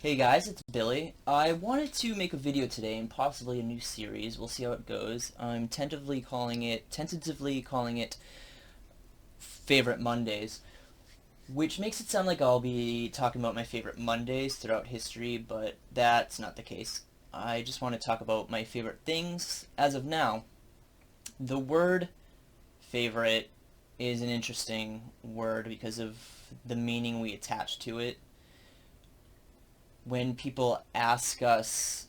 Hey guys, it's Billy. I wanted to make a video today and possibly a new series. We'll see how it goes. I'm tentatively calling it Favorite Mondays, which makes it sound like I'll be talking about my favorite Mondays throughout history, but that's not the case. I just want to talk about my favorite things as of now. The word favorite is an interesting word because of the meaning we attach to it. When people ask us,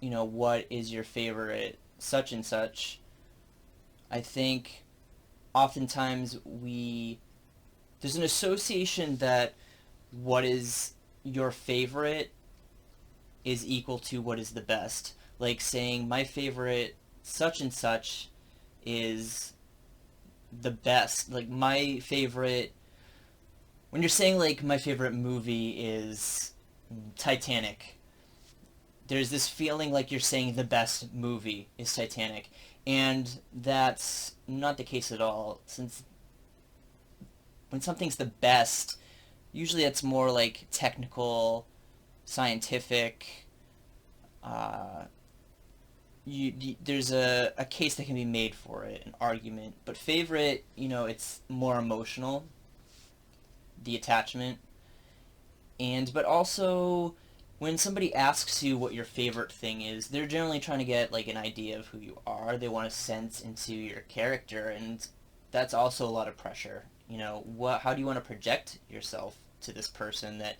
what is your favorite such and such, I think oftentimes there's an association that what is your favorite is equal to what is the best. Like saying my favorite such and such is the best. Like my favorite, when you're saying like my favorite movie is Titanic, there's this feeling like you're saying the best movie is Titanic, and that's not the case at all. Since when something's the best, usually it's more like technical, scientific. Uh, there's a case that can be made for it, an argument. But favorite, it's more emotional, the attachment, and but also when somebody asks you what your favorite thing is, they're generally trying to get like an idea of who you are. They want a sense into your character, and that's also a lot of pressure. How do you want to project yourself to this person that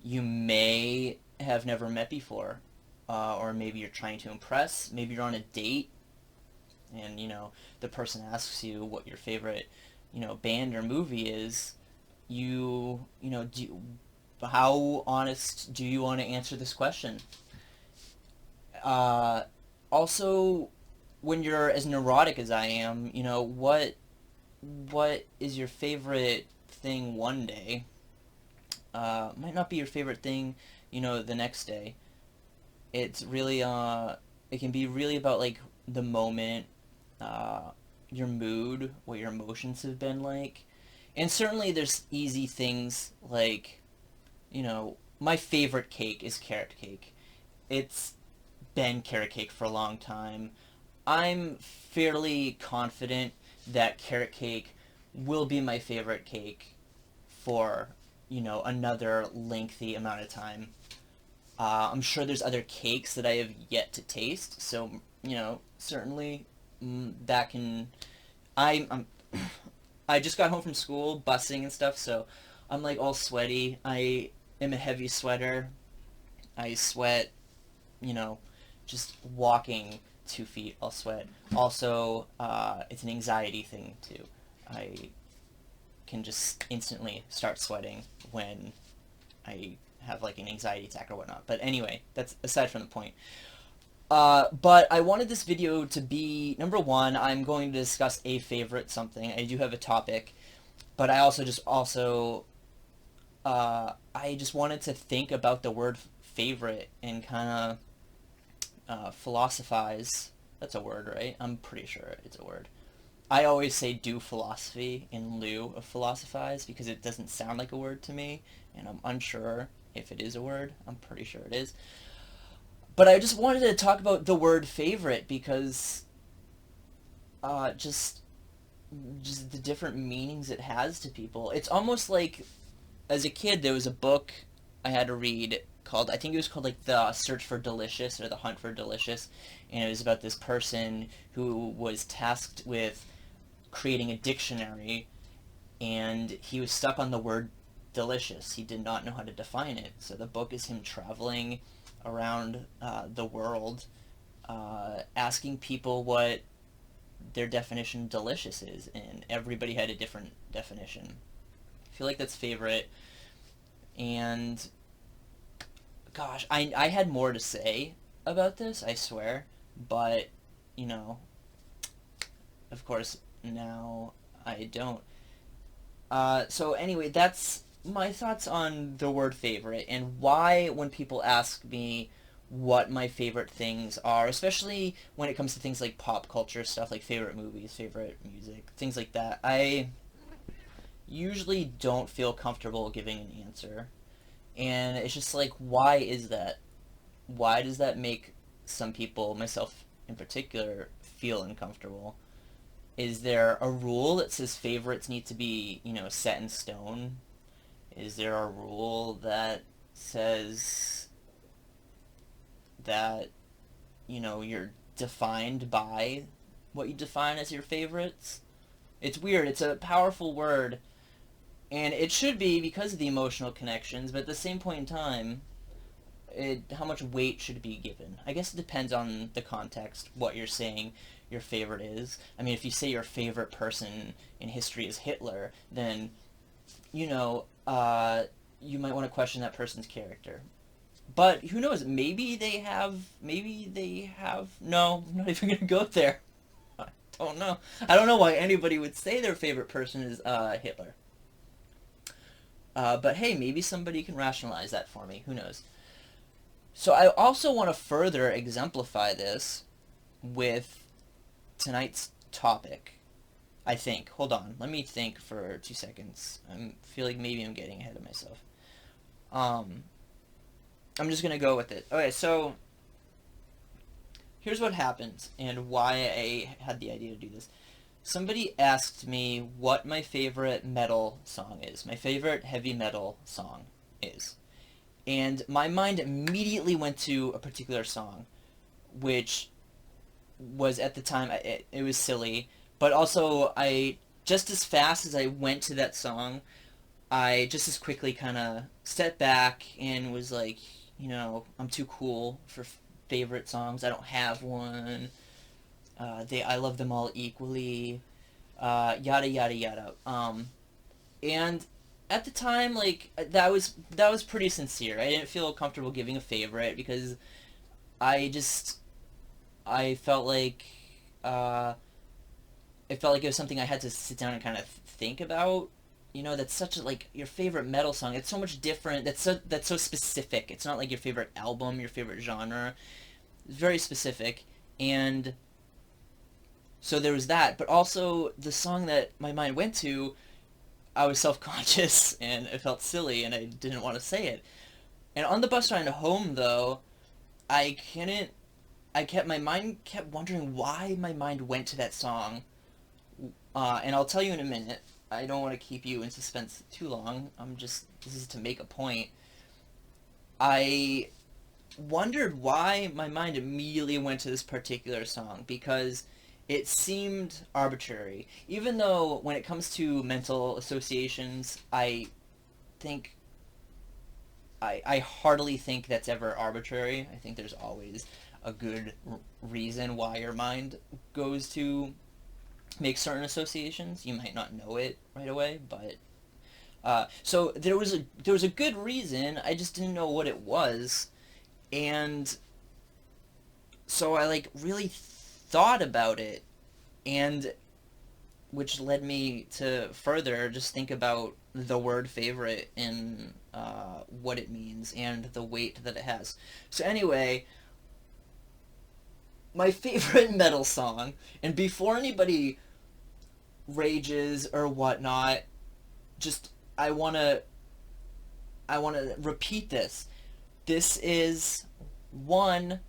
you may have never met before, or maybe you're trying to impress. Maybe you're on a date, and the person asks you what your favorite, band or movie is. How honest do you want to answer this question? Uh, Also, when you're as neurotic as I am, what is your favorite thing one day? Might not be your favorite thing, the next day. It's really it can be really about like the moment, uh, your mood, what your emotions have been like, and certainly there's easy things like my favorite cake is carrot cake. It's been carrot cake for a long time. I'm fairly confident that carrot cake will be my favorite cake for, another lengthy amount of time. I'm sure there's other cakes that I have yet to taste, so, certainly that can. I'm I just got home from school, busing and stuff, so I'm like all sweaty. I am a heavy sweater. I sweat, you know, just walking 2 feet, I'll sweat. Also, it's an anxiety thing too. I can just instantly start sweating when I have like an anxiety attack or whatnot. But anyway, that's aside from the point. But I wanted this video to be number one. I'm going to discuss a favorite something. I do have a topic, but I just wanted to think about the word favorite and kind of philosophize. That's a word, right? I'm pretty sure it's a word. I always say do philosophy in lieu of philosophize because it doesn't sound like a word to me, and I'm unsure if it is a word. I'm pretty sure it is. But I just wanted to talk about the word favorite because uh, just just the different meanings it has to people. It's almost like as a kid there was a book I had to read called, I think it was called like The Search for Delicious or The Hunt for Delicious, and it was about this person who was tasked with creating a dictionary, and he was stuck on the word delicious. He did not know how to define it. So the book is him traveling around the world, asking people what their definition of delicious is, and everybody had a different definition. I feel like that's favorite, and gosh, I had more to say about this, I swear, but you know, of course, now I don't. So anyway, that's my thoughts on the word favorite and why when people ask me what my favorite things are, especially when it comes to things like pop culture stuff, like favorite movies, favorite music, things like that, I usually don't feel comfortable giving an answer. And it's just like, why is that? Why does that make some people, myself in particular, feel uncomfortable? Is there a rule that says favorites need to be, set in stone? Is there a rule that says that, you're defined by what you define as your favorites? It's weird. It's a powerful word, and it should be because of the emotional connections, but at the same point in time, how much weight should be given? I guess it depends on the context, what you're saying your favorite is. I mean, if you say your favorite person in history is Hitler, then, you know, uh, you might want to question that person's character. But who knows? No, I'm not even going to go there. I don't know. I don't know why anybody would say their favorite person is Hitler. But hey, maybe somebody can rationalize that for me. Who knows? So I also want to further exemplify this with tonight's topic. I think. Hold on. Let me think for 2 seconds. I feel like maybe I'm getting ahead of myself. Um, I'm just gonna go with it. Okay, so here's what happened and why I had the idea to do this. Somebody asked me what my favorite metal song is. My favorite heavy metal song is. And my mind immediately went to a particular song, which was at the time, it was silly, but also just as fast as I went to that song, I just as quickly kind of stepped back and was like, I'm too cool for favorite songs. I don't have one. I love them all equally. Yada yada yada. And at the time, like that was pretty sincere. I didn't feel comfortable giving a favorite because I just I felt like uh, it felt like it was something I had to sit down and kind of think about. That's such a, like, your favorite metal song. It's so much different. That's so specific. It's not like your favorite album, your favorite genre. It's very specific, and so there was that. But also the song that my mind went to, I was self conscious and it felt silly, and I didn't want to say it. And on the bus ride home, though, I couldn't. My mind kept wondering why my mind went to that song. And I'll tell you in a minute. I don't want to keep you in suspense too long. This is to make a point. I wondered why my mind immediately went to this particular song because it seemed arbitrary. Even though when it comes to mental associations, think I heartily think that's ever arbitrary. I think there's always a good reason why your mind goes to make certain associations. You might not know it right away, but so there was a good reason. I just didn't know what it was, and so I like really thought about it, and which led me to further just think about the word favorite and what it means and the weight that it has. So anyway, my favorite metal song, and before anybody rages or whatnot, just I want to repeat this. This is one,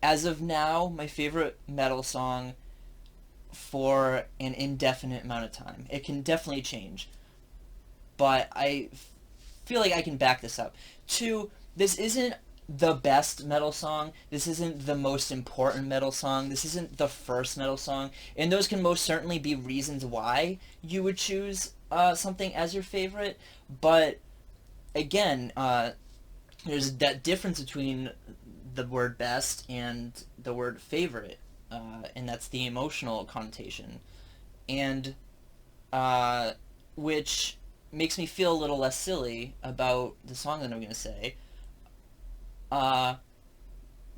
as of now, my favorite metal song for an indefinite amount of time. It can definitely change, but I feel like I can back this up. Two, this isn't the best metal song. This isn't the most important metal song. This isn't the first metal song. And those can most certainly be reasons why you would choose something as your favorite. But again, there's that difference between the word best and the word favorite. And that's the emotional connotation. And which makes me feel a little less silly about the song that I'm going to say. Uh,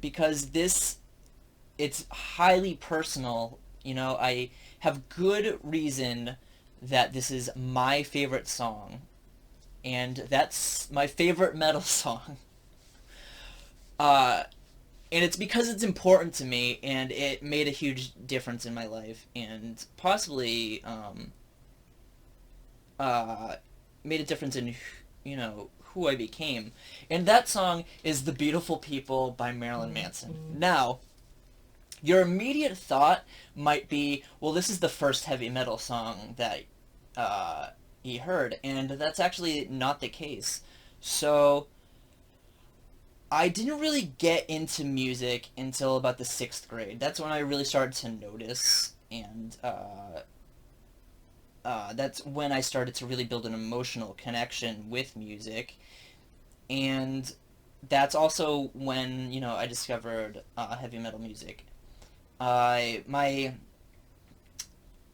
because it's highly personal. I have good reason that this is my favorite song, and that's my favorite metal song. Uh, and it's because it's important to me, and it made a huge difference in my life, and possibly uh, made a difference in who I became. And that song is The Beautiful People by Marilyn Manson. Now, your immediate thought might be, well, this is the first heavy metal song that he heard, and that's actually not the case. So, I didn't really get into music until about the 6th grade. That's when I really started to notice, and that's when I started to really build an emotional connection with music. And that's also when, I discovered heavy metal music. My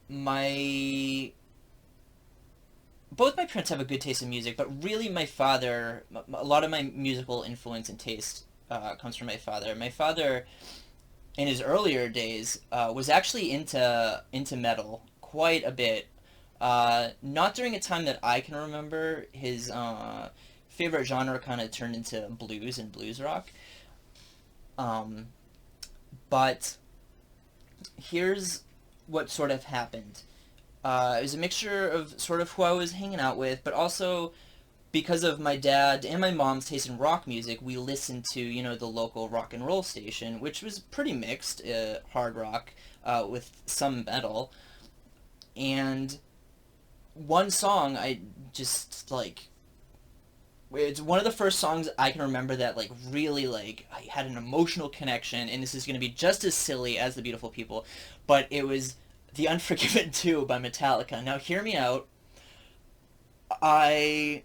my both my parents have a good taste in music, but really my father, a lot of my musical influence and taste comes from my father. My father, in his earlier days, was actually into metal quite a bit. Not during a time that I can remember. His favorite genre kind of turned into blues and blues rock. Um, but here's what sort of happened. It was a mixture of sort of who I was hanging out with, but also because of my dad and my mom's taste in rock music, we listened to, the local rock and roll station, which was pretty mixed, hard rock, with some metal. And one song I just, like, it's one of the first songs I can remember that, like, really, like, I had an emotional connection, and this is going to be just as silly as The Beautiful People, but it was The Unforgiven 2 by Metallica. Now, hear me out. I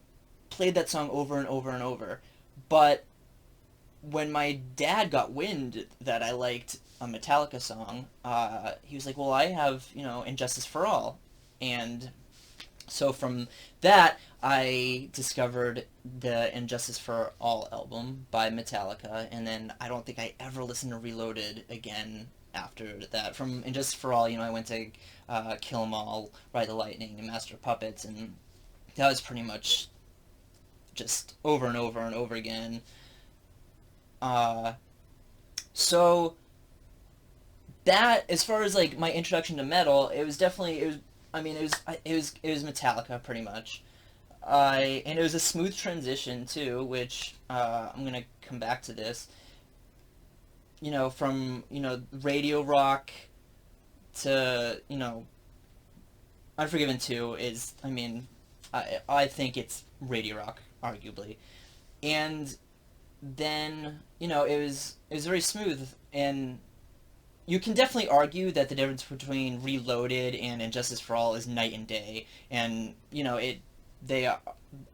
played that song over and over and over, but when my dad got wind that I liked a Metallica song, he was like, well, I have, Injustice for All. And so from that, I discovered the Injustice for All album by Metallica, and then I don't think I ever listened to Reloaded again after that. From Injustice for All, I went to Kill 'Em All, Ride the Lightning, and Master of Puppets, and that was pretty much just over and over and over again. Uh, so that, as far as like my introduction to metal, it was definitely it was. I mean, it was Metallica pretty much. And it was a smooth transition too, which I'm gonna come back to this. From radio rock to Unforgiven 2 is, I mean, I think it's radio rock arguably, and then it was very smooth, and you can definitely argue that the difference between Reloaded and Injustice for All is night and day, and they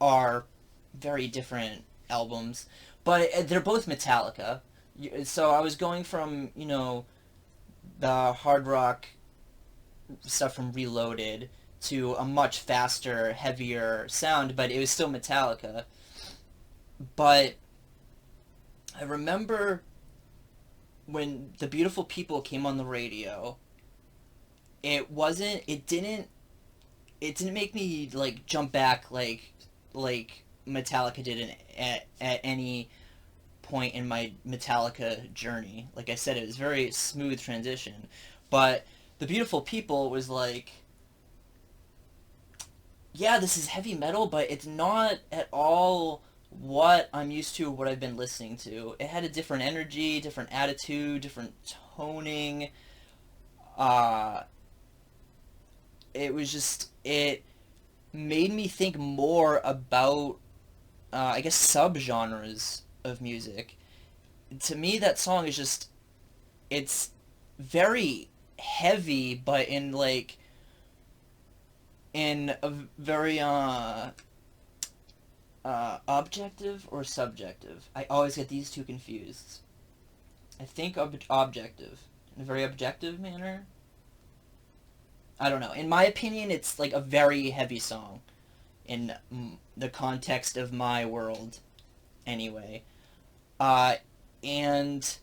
are very different albums, but they're both Metallica. So I was going from the hard rock stuff from Reloaded to a much faster, heavier sound, but it was still Metallica. But I remember when The Beautiful People came on the radio, it didn't make me like jump back like Metallica did at any point in my Metallica journey. Like I said, it was a very smooth transition. But The Beautiful People was like, yeah, this is heavy metal, but it's not at all what I'm used to, what I've been listening to. It had a different energy, different attitude, different toning. Uh, it made me think more about, I guess, subgenres of music. To me, that song is just, it's very heavy, but in a very, objective or subjective. I always get these two confused. I think objective. In a very objective manner. I don't know. In my opinion, it's like a very heavy song in the context of my world, anyway. Uh, and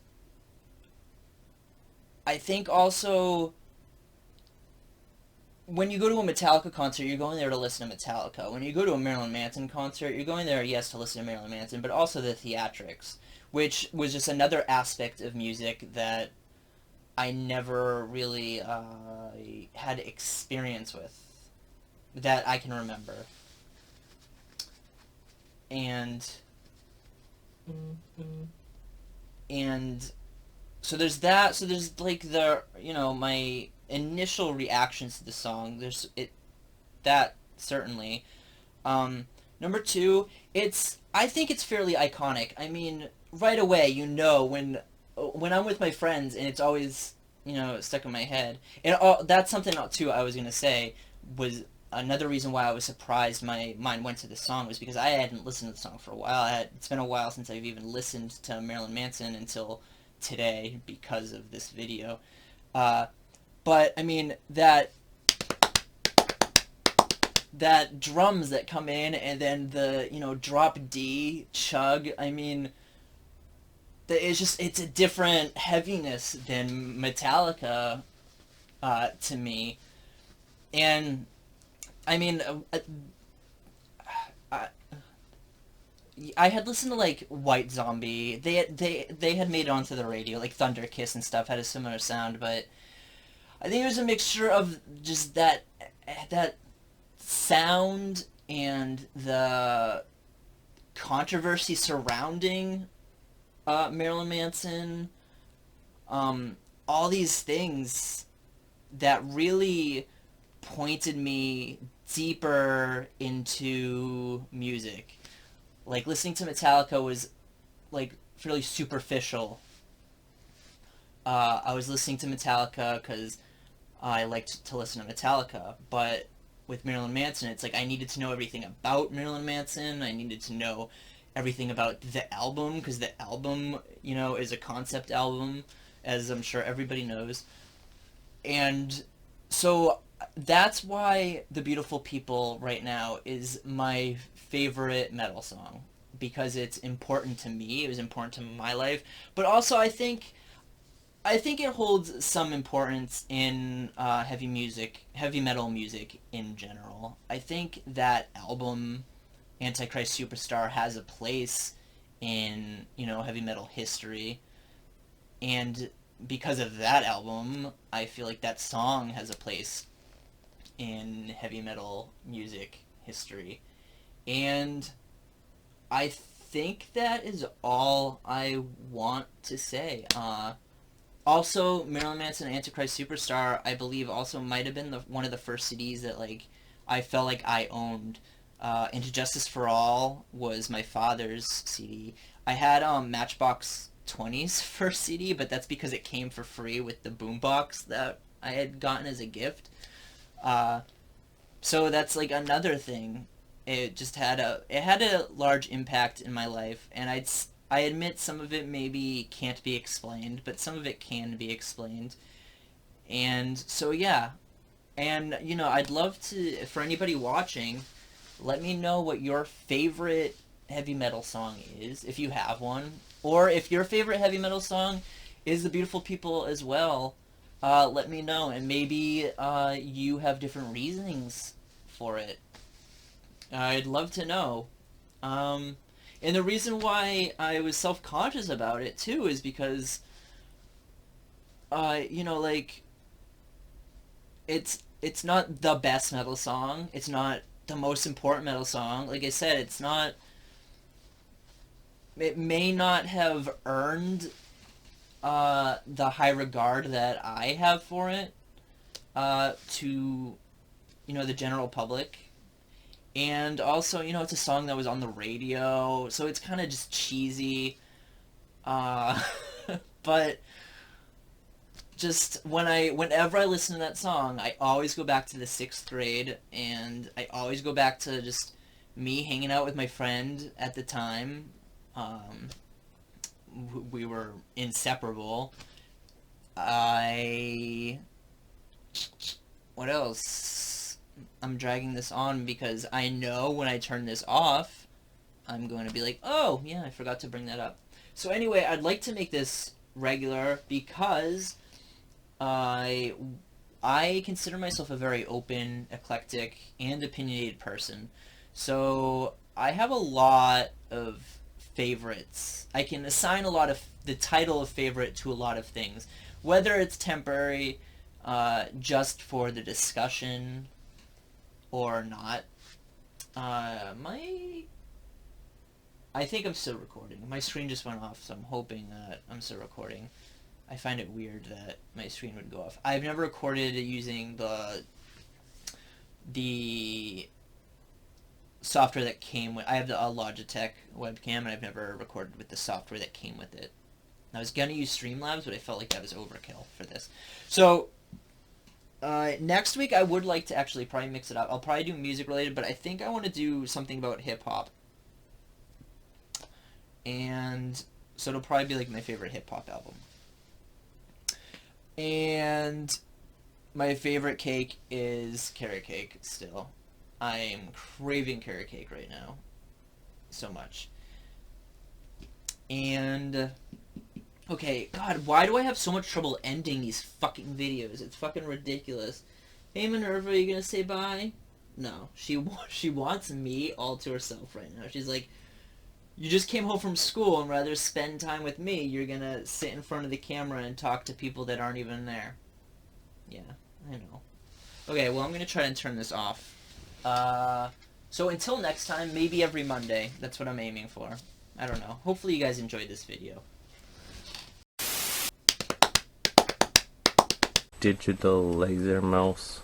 I think also when you go to a Metallica concert, you're going there to listen to Metallica. When you go to a Marilyn Manson concert, you're going there, yes, to listen to Marilyn Manson, but also the theatrics, which was just another aspect of music that I never really had experience with that I can remember. and and so there's that. So there's like the, my initial reactions to the song. There's it that certainly. Um, Number two, I think it's fairly iconic. I mean, right away, when I'm with my friends, and it's always, stuck in my head. And that's something too I was gonna say was another reason why I was surprised my mind went to the song was because I hadn't listened to the song for a while. It's been a while since I've even listened to Marilyn Manson until today because of this video. Uh, but I mean that drums that come in and then the drop D chug. I mean, it's a different heaviness than Metallica, to me. And I mean, I, I had listened to like White Zombie. They had made it onto the radio, like Thunder Kiss and stuff had a similar sound, but I think it was a mixture of just that sound and the controversy surrounding Marilyn Manson, all these things that really pointed me deeper into music. Like listening to Metallica was like fairly superficial. I was listening to Metallica because I liked to listen to Metallica, but with Marilyn Manson, it's like I needed to know everything about Marilyn Manson. I needed to know everything about the album because the album, is a concept album, as I'm sure everybody knows. And so that's why The Beautiful People right now is my favorite metal song because it's important to me. It was important to my life, but also I think it holds some importance in heavy metal music in general. I think that album, Antichrist Superstar, has a place in, heavy metal history. And because of that album, I feel like that song has a place in heavy metal music history. And I think that is all I want to say. Also, Marilyn Manson Antichrist Superstar, I believe, also might have been one of the first CDs that like I felt like I owned. Into Justice for All was my father's CD. I had Matchbox 20's first CD, but that's because it came for free with the boombox that I had gotten as a gift. Uh, so that's like another thing. It had a large impact in my life, and I admit some of it maybe can't be explained, but some of it can be explained. And so yeah, and I'd love to, for anybody watching, let me know what your favorite heavy metal song is, if you have one, or if your favorite heavy metal song is The Beautiful People as well. Let me know, and maybe you have different reasonings for it. I'd love to know. Um, and the reason why I was self-conscious about it too is because, like it's not the best metal song. It's not the most important metal song. Like I said, it's not. It may not have earned the high regard that I have for it to the general public. And also, it's a song that was on the radio, so it's kind of just cheesy. Uh, but just whenever I listen to that song, I always go back to the sixth grade, and I always go back to just me hanging out with my friend at the time. Um, we were inseparable. I What else? I'm dragging this on because I know when I turn this off, I'm going to be like, oh, yeah, I forgot to bring that up. So anyway, I'd like to make this regular because I I consider myself a very open, eclectic, and opinionated person. So I have a lot of favorites. I can assign a lot of the title of favorite to a lot of things, whether it's temporary, just for the discussion, or not. My I think I'm still recording. My screen just went off, so I'm hoping that I'm still recording. I find it weird that my screen would go off. I've never recorded using the software that came with. I have a Logitech webcam, and I've never recorded with the software that came with it. I was gonna use Streamlabs, but I felt like that was overkill for this. So next week I would like to actually probably mix it up. I'll probably do music related, but I think I want to do something about hip hop. And so it'll probably be like my favorite hip hop album. And my favorite cake is carrot cake still. I'm craving carrot cake right now. So much. And okay, God, why do I have so much trouble ending these fucking videos? It's fucking ridiculous. Hey Minerva, are you gonna say bye? No, she wants me all to herself right now. She's like, you just came home from school and rather spend time with me, you're gonna sit in front of the camera and talk to people that aren't even there. Yeah, I know. Okay, well, I'm gonna try and turn this off. So until next time, maybe every Monday. That's what I'm aiming for. I don't know. Hopefully you guys enjoyed this video. Digital laser mouse.